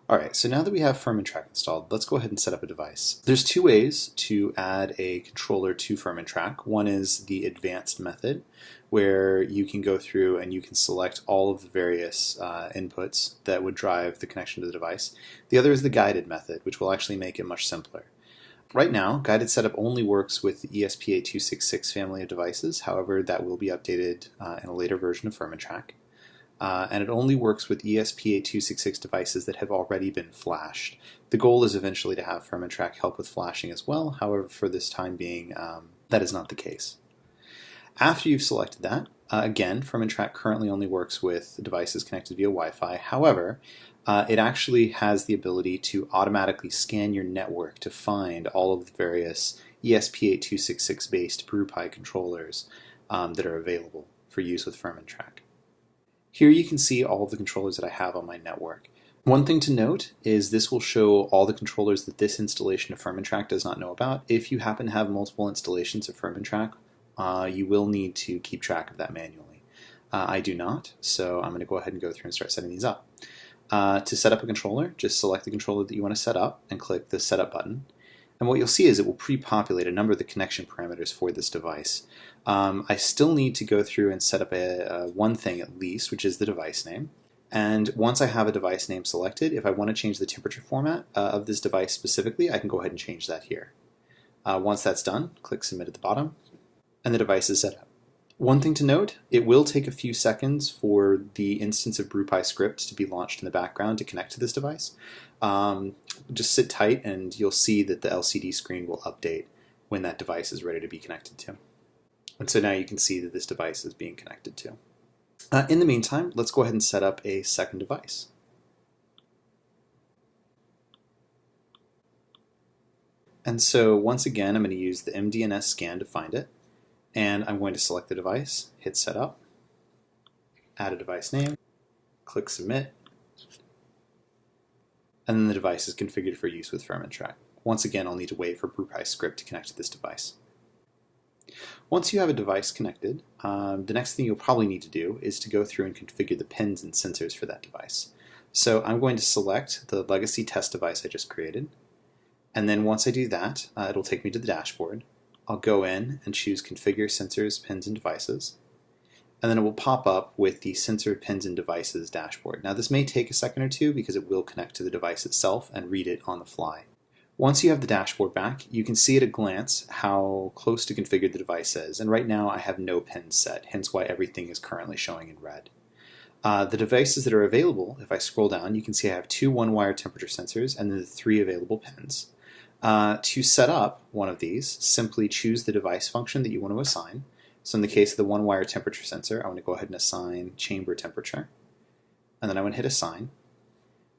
All right, so now that we have Fermentrack installed, let's go ahead and set up a device. There's two ways to add a controller to Fermentrack. One is the advanced method, where you can go through and you can select all of the various inputs that would drive the connection to the device. The other is the guided method, which will actually make it much simpler. Right now, guided setup only works with the ESP8266 family of devices. However, that will be updated in a later version of Fermentrack. And it only works with ESP8266 devices that have already been flashed. The goal is eventually to have Fermentrack help with flashing as well. However, for this time being, that is not the case. After you've selected that, again, Fermentrack currently only works with devices connected via Wi-Fi. However, it actually has the ability to automatically scan your network to find all of the various ESP8266 based BrewPi controllers that are available for use with Fermentrack. Here you can see all of the controllers that I have on my network. One thing to note is this will show all the controllers that this installation of Fermentrack does not know about. If you happen to have multiple installations of Fermentrack, you will need to keep track of that manually. I do not, so I'm going to go ahead and go through and start setting these up. To set up a controller, just select the controller that you want to set up and click the Setup button. And what you'll see is it will pre-populate a number of the connection parameters for this device. I still need to go through and set up one thing at least, which is the device name. And once I have a device name selected, if I want to change the temperature format of this device specifically, I can go ahead and change that here. Once that's done, click Submit at the bottom, and the device is set up. One thing to note, it will take a few seconds for the instance of BrewPi script to be launched in the background to connect to this device. Just sit tight and you'll see that the LCD screen will update when that device is ready to be connected to. And so now you can see that this device is being connected to. In the meantime, let's go ahead and set up a second device. And so once again, I'm going to use the MDNS scan to find it. And I'm going to select the device, hit Setup, add a device name, click Submit, and then the device is configured for use with Fermentrack. Once again, I'll need to wait for BrewPi script to connect to this device. Once you have a device connected, the next thing you'll probably need to do is to go through and configure the pins and sensors for that device. So I'm going to select the legacy test device I just created, and then once I do that, it'll take me to the dashboard. I'll go in and choose Configure Sensors, Pins, and Devices, and then it will pop up with the Sensor, Pins, and Devices dashboard. Now this may take a second or two because it will connect to the device itself and read it on the fly. Once you have the dashboard back, you can see at a glance how close to configured the device is, and right now I have no pins set, hence why everything is currently showing in red. The devices that are available, if I scroll down, you can see I have two one-wire temperature sensors and then the 3 available pins. To set up one of these, simply choose the device function that you want to assign. So in the case of the one-wire temperature sensor, I want to go ahead and assign chamber temperature. And then I want to hit Assign.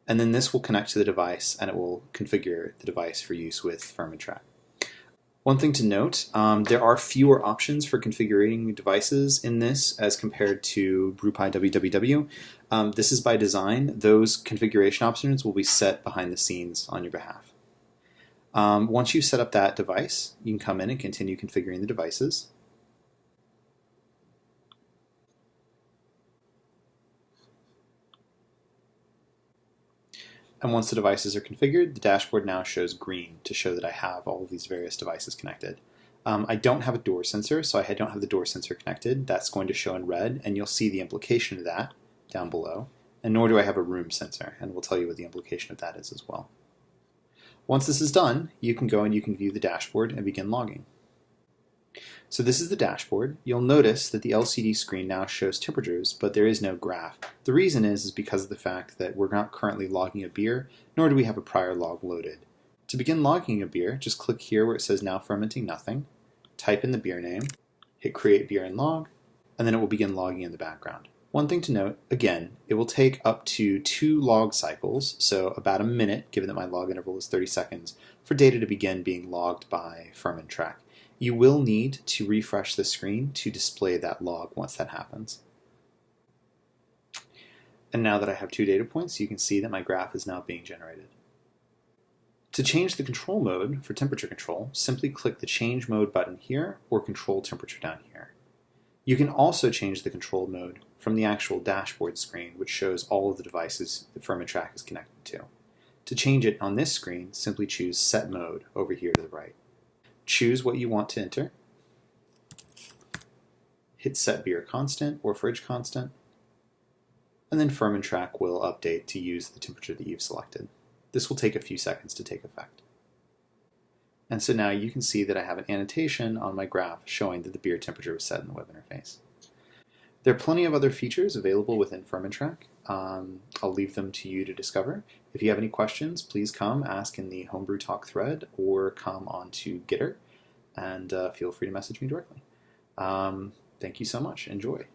And then this will connect to the device and it will configure the device for use with Fermentrack. One thing to note, there are fewer options for configuring devices in this as compared to BrewPi www. This is by design. Those configuration options will be set behind the scenes on your behalf. Once you set up that device, you can come in and continue configuring the devices. And once the devices are configured, the dashboard now shows green to show that I have all of these various devices connected. I don't have a door sensor, so I don't have the door sensor connected. That's going to show in red, and you'll see the implication of that down below. And nor do I have a room sensor, and we'll tell you what the implication of that is as well. Once this is done, you can go and you can view the dashboard and begin logging. So this is the dashboard. You'll notice that the LCD screen now shows temperatures, but there is no graph. The reason is because of the fact that we're not currently logging a beer, nor do we have a prior log loaded. To begin logging a beer, just click here where it says Now Fermenting Nothing, type in the beer name, hit Create Beer and Log, and then it will begin logging in the background. One thing to note, again, it will take up to 2 log cycles, so about a minute, given that my log interval is 30 seconds, for data to begin being logged by Fermentrack. You will need to refresh the screen to display that log once that happens. And now that I have 2 data points, you can see that my graph is now being generated. To change the control mode for temperature control, simply click the Change Mode button here or Control Temperature down here. You can also change the control mode from the actual dashboard screen, which shows all of the devices that Fermentrack is connected to. To change it on this screen, simply choose Set Mode over here to the right. Choose what you want to enter. Hit Set Beer Constant or Fridge Constant, and then Fermentrack will update to use the temperature that you've selected. This will take a few seconds to take effect. And so now you can see that I have an annotation on my graph showing that the beer temperature was set in the web interface. There are plenty of other features available within Fermentrack. I'll leave them to you to discover. If you have any questions, please come ask in the Homebrew Talk thread or come onto Gitter, and feel free to message me directly. Thank you so much. Enjoy.